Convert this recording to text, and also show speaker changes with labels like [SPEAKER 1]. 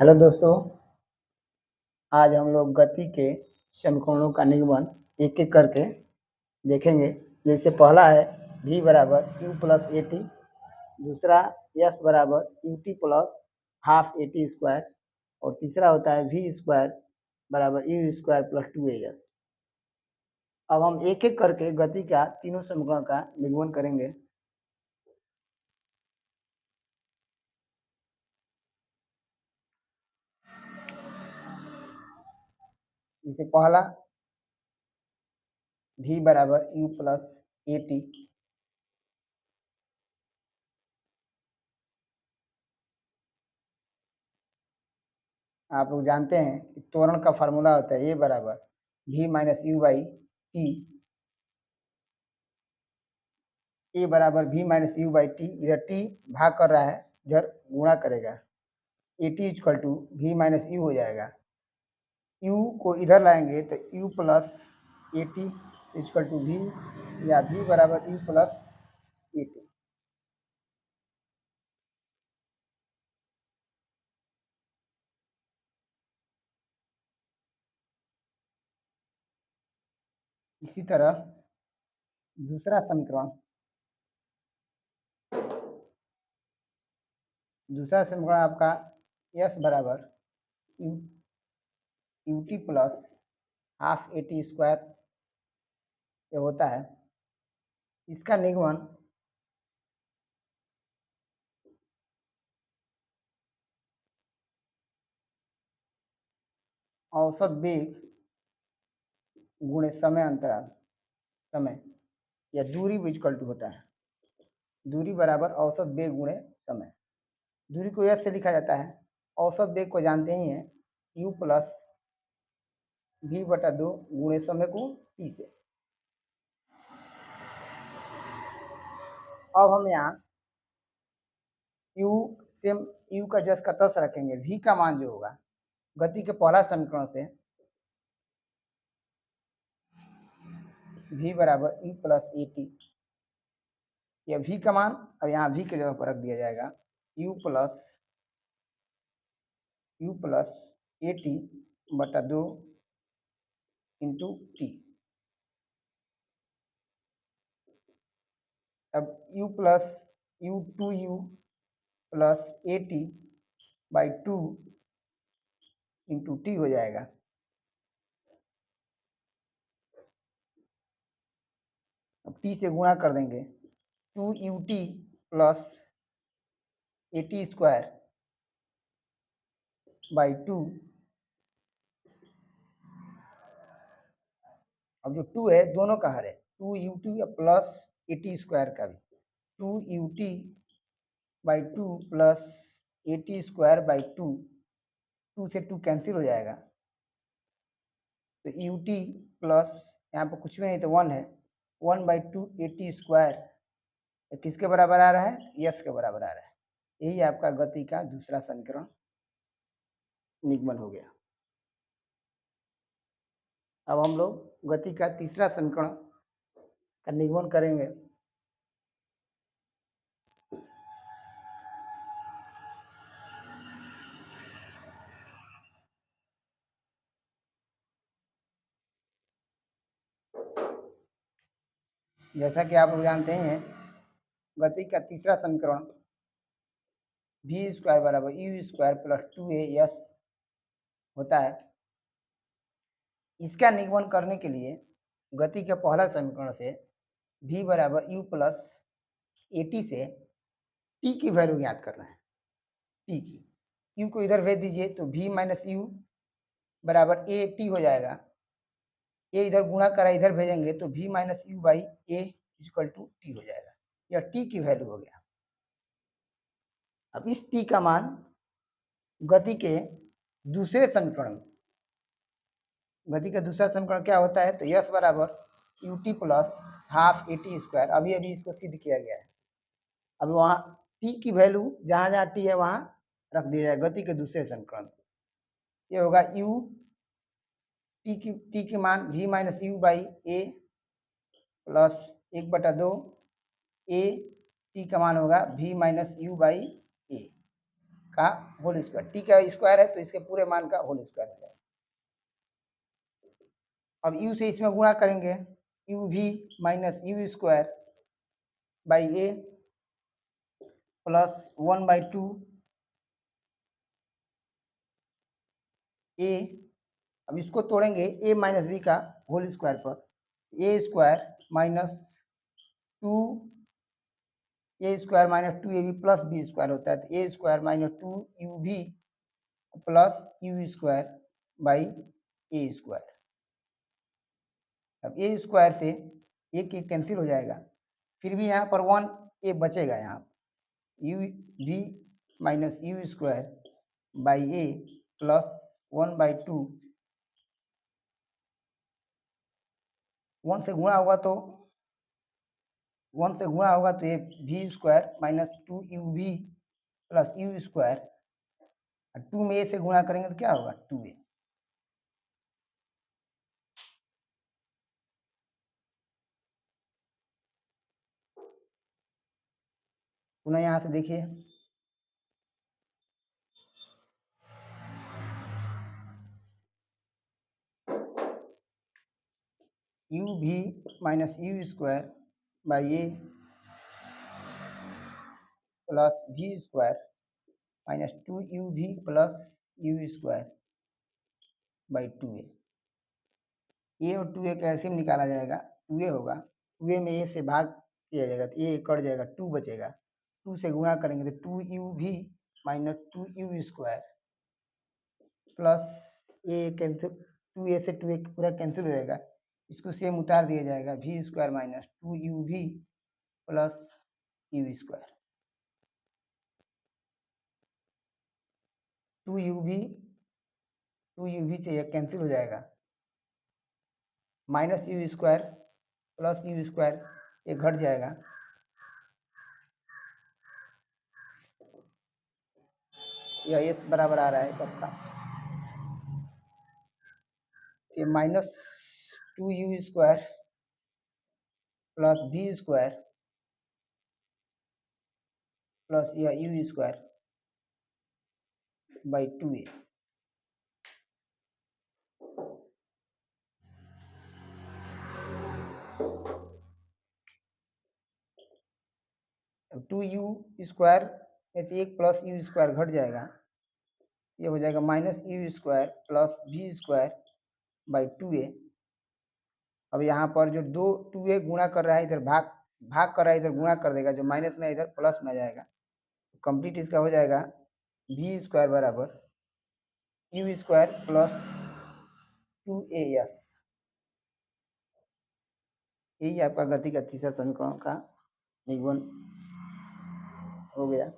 [SPEAKER 1] Hello दोस्तों, आज हम लोग गति के समीकरणों का निगमन एक-एक करके देखेंगे। जैसे पहला है v बराबर u प्लस ए टी, दूसरा s बराबर u t plus half a t square और तीसरा होता है v स्क्वायर बराबर यू स्क्वायर प्लस 2as। अब हम एक-एक करके गति का तीनों समीकरण का निगमन करेंगे। जैसे पहला v बराबर u प्लस ए टी, आप लोग जानते हैं कि त्वरण का फार्मूला होता है a बराबर v minus u by t, a बराबर v minus u by t, इधर t भाग कर रहा है, इधर गुणा करेगा, a t equal to v minus u हो जाएगा। u को इधर लाएंगे तो u plus a t equal to v, या v बराबर u प्लस ए टी। इसी तरह दूसरा समीकरण आपका s बराबर u t plus half a t square ये होता है। इसका निगमन औसत वेग गुणे समय अंतराल, समय या दूरी इक्वल टू होता है, दूरी बराबर औसत वेग गुणे समय। दूरी को s से लिखा जाता है, औसत वेग को जानते ही हैं, u प्लस v बटा 2 गुणे समय को t से। अब हम यहाँ u का जस का तस रखेंगे, v का मान जो होगा गति के पहला समीकरण से v बराबर u प्लस ए टी, यह v का मान अब यहाँ v के जगह पर रख दिया जाएगा, u प्लस ए टी बटा 2 इंटू टी। अब u plus u plus a T by 2 into T हो जाएगा। अब टी से गुणा कर देंगे, 2ut plus a t square by 2। अब जो 2 है दोनों का हर है, 2ut plus a t square का भी, 2ut by 2 plus a t square by 2, 2 से 2 कैंसिल हो जाएगा, तो ut प्लस यहाँ पर कुछ भी नहीं तो 1 है, 1 बाई 2 ए टी स्क्वायर किसके बराबर आ रहा है, यस के बराबर आ रहा है। यही आपका गति का दूसरा समीकरण निगमन हो गया। अब हम लोग गति का तीसरा समीकरण का निगमन करेंगे। जैसा कि आप लोग जानते हैं, गति का तीसरा समीकरण v स्क्वायर बराबर यू स्क्वायर प्लस 2as होता है। इसका निगमन करने के लिए गति के पहला समीकरण से v बराबर u प्लस ए टी से t की वैल्यू ज्ञात करना है, t की। u को इधर भेज दीजिए तो v माइनस यू बराबर ए टी हो जाएगा, ए इधर गुणा करा इधर भेजेंगे तो v minus u by a equal to t हो जाएगा, यह t की वैल्यू हो गया। अब इस t का मान गति के दूसरे समीकरण में, गति का दूसरा समीकरण क्या होता है, तो यस बराबर u t plus half a t square, अभी इसको सिद्ध किया गया है। अब वहाँ t की वैल्यू जहाँ जहाँ t है वहाँ रख दिया जाए गति के दूसरे समीकरण। ये होगा u t की मान v minus u by a plus 1/2 A, T का मान होगा v माइनस यू बाई ए। का होल स्क्वायर, टी का स्क्वायर है तो इसके पूरे मान का होल स्क्वायर हो जाएगा। अब यू से इसमें गुणा करेंगे, यू भी minus u square by a plus 1/2 a. अब इसको तोड़ेंगे ए माइनस बी का होल स्क्वायर पर, a square minus 2 a square minus 2 a b plus b square होता है, तो ए स्क्वायर माइनस 2 यू भी plus u square by a square. अब ए स्क्वायर से एक कैंसिल हो जाएगा, फिर भी यहाँ पर 1 ए बचेगा, यहाँ यू भी minus u square by a plus 1/2 1 से गुणा होगा तो 1 से गुणा होगा तो ये भी स्क्वायर माइनस 2 यू भी प्लस यू स्क्वायर, 2 में ए से गुणा करेंगे तो क्या होगा 2a। पुनः यहाँ से देखिए, यू भी minus u square by a plus भी स्क्वायर माइनस 2 यू भी plus u square by 2a। ए और 2a का एलसीएम निकाला जाएगा, 2a होगा, 2a में ए से भाग किया जाएगा तो ए कट जाएगा, 2 बचेगा, 2 से गुणा करेंगे तो 2 यू भी minus 2 you square plus A cancel, 2a से 2a पूरा कैंसिल हो जाएगा, इसको सेम उतार दिया जाएगा, भी स्क्वायर माइनस 2 यू भी प्लस यू स्क्वायर, 2 यू भी से यह कैंसिल हो जाएगा, minus u square plus u square ये घट जाएगा, यह एस बराबर आ रहा है सबका, ये माइनस 2 यू स्क्वायर प्लस भी स्क्वायर प्लस यह यू स्क्वायर बाई 2a। अब 2 यू स्क्वायर में से एक प्लस यू स्क्वायर घट जाएगा, ये हो जाएगा माइनस यू स्क्वायर प्लस भी स्क्वायर बाई 2a। अब यहाँ पर जो 2a गुणा कर रहा है इधर भाग कर रहा है, इधर गुणा कर देगा, जो माइनस में इधर प्लस में आ जाएगा, कंप्लीट इसका हो जाएगा भी स्क्वायर बराबर यू स्क्वायर प्लस 2as। यही आपका गति का तीसरा समीकरण का निगमन हो गया।